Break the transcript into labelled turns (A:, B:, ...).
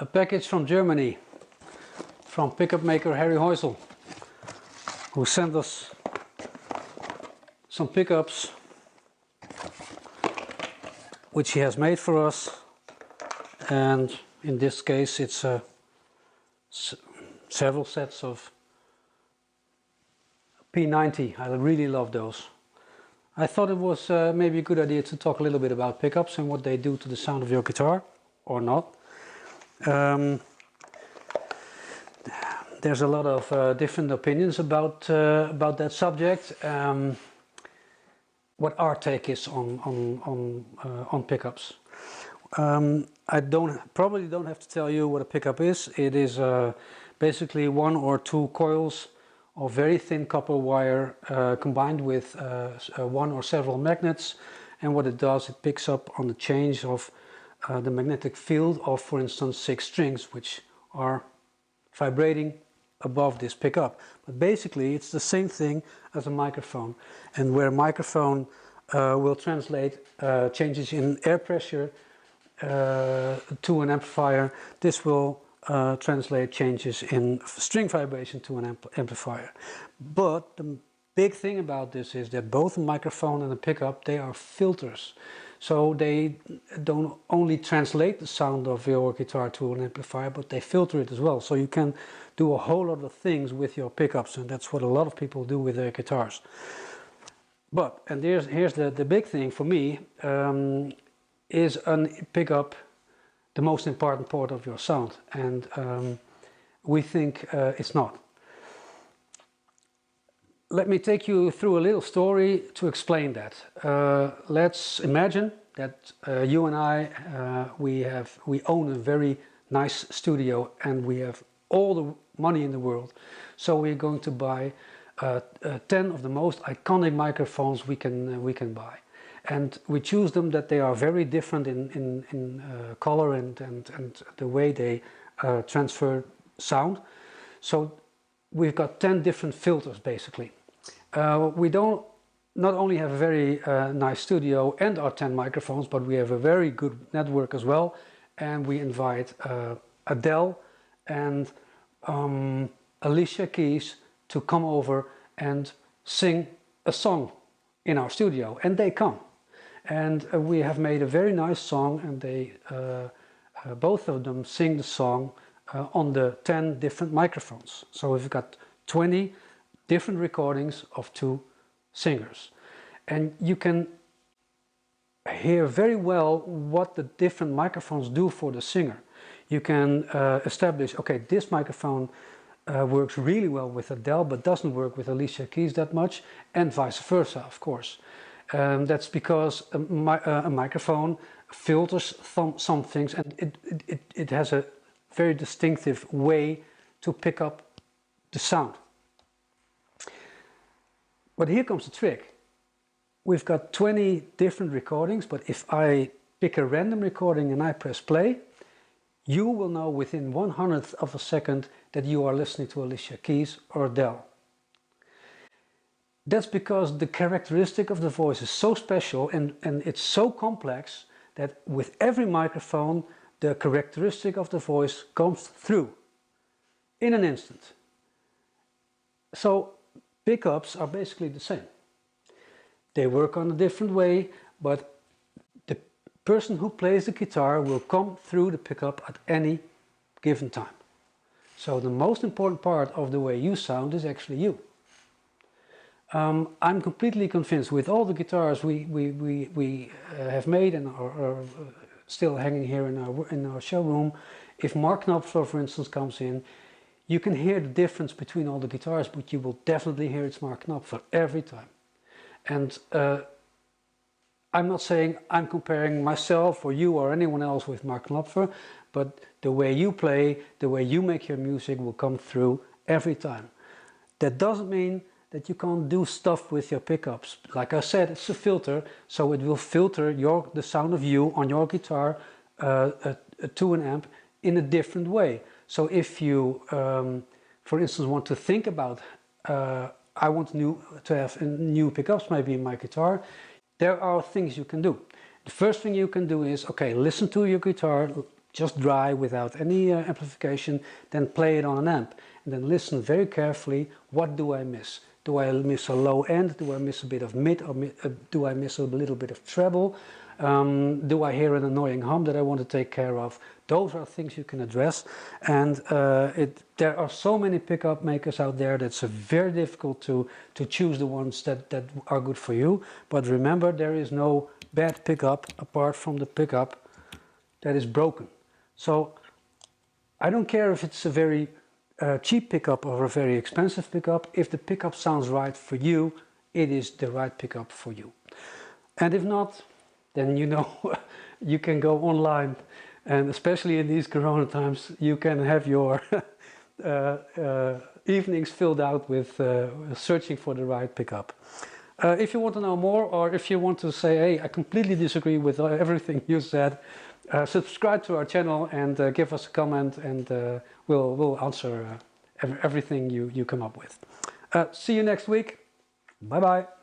A: A package from Germany, from pickup maker Harry Heusel, who sent us some pickups which he has made for us, and in this case it's several sets of P90. I really love those. I thought it was maybe a good idea to talk a little bit about pickups and what they do to the sound of your guitar, or not. There's a lot of different opinions about that subject. What our take is on pickups. I probably don't have to tell you what a pickup is. It is basically one or two coils of very thin copper wire combined with one or several magnets, and what it does, it picks up on the change of the magnetic field of, for instance, 6 strings which are vibrating above this pickup. But basically it's the same thing as a microphone, and where a microphone will translate changes in air pressure to an amplifier, this will translate changes in string vibration to an amplifier. But the big thing about this is that both a microphone and a pickup, they are filters. So they don't only translate the sound of your guitar to an amplifier, but they filter it as well. So you can do a whole lot of things with your pickups, and that's what a lot of people do with their guitars. But, and here's the big thing for me, is a pickup the most important part of your sound? And we think it's not. Let me take you through a little story to explain that. Let's imagine that you and I, we own a very nice studio and we have all the money in the world. So we're going to buy 10 of the most iconic microphones we can buy. And we choose them that they are very different in color and the way they transfer sound. So we've got 10 different filters basically. We don't not only have a very nice studio and our 10 microphones, but we have a very good network as well. And we invite Adele and Alicia Keys to come over and sing a song in our studio, and they come. And we have made a very nice song, and they both of them sing the song on the 10 different microphones. So we've got 20 different recordings of 2 singers, and you can hear very well what the different microphones do for the singer. You can establish, okay, this microphone works really well with Adele but doesn't work with Alicia Keys that much, and vice versa, of course. That's because a microphone filters some things, and it has a very distinctive way to pick up the sound. But here comes the trick. We've got 20 different recordings, but if I pick a random recording and I press play, you will know within 1/100th of a second that you are listening to Alicia Keys or Adele. That's because the characteristic of the voice is so special and it's so complex that with every microphone the characteristic of the voice comes through in an instant. So pickups are basically the same. They work on a different way, but the person who plays the guitar will come through the pickup at any given time. So the most important part of the way you sound is actually you. I'm completely convinced with all the guitars we have made and are still hanging here in our showroom. If Mark Knopfler, for instance, comes in, you can hear the difference between all the guitars, but you will definitely hear it's Mark Knopfler every time. And I'm not saying I'm comparing myself or you or anyone else with Mark Knopfler, but the way you play, the way you make your music will come through every time. That doesn't mean that you can't do stuff with your pickups. Like I said, it's a filter, so it will filter the sound of you on your guitar to an amp in a different way. So if you, for instance, want to think about, I want to have new pickups maybe in my guitar, there are things you can do. The first thing you can do is, okay, listen to your guitar, just dry without any amplification, then play it on an amp. And then listen very carefully, what do I miss? Do I miss a low end? Do I miss a bit of mid? Or do I miss a little bit of treble? Do I hear an annoying hum that I want to take care of? Those are things you can address. And there are so many pickup makers out there that it's very difficult to choose the ones that are good for you. But remember, there is no bad pickup apart from the pickup that is broken. So I don't care if it's a very cheap pickup or a very expensive pickup. If the pickup sounds right for you, it is the right pickup for you. And if not, then you know you can go online, and especially in these corona times, you can have your evenings filled out with searching for the right pickup. If you want to know more, or if you want to say, hey, I completely disagree with everything you said, subscribe to our channel and give us a comment, and we'll answer everything you come up with. See you next week. Bye bye.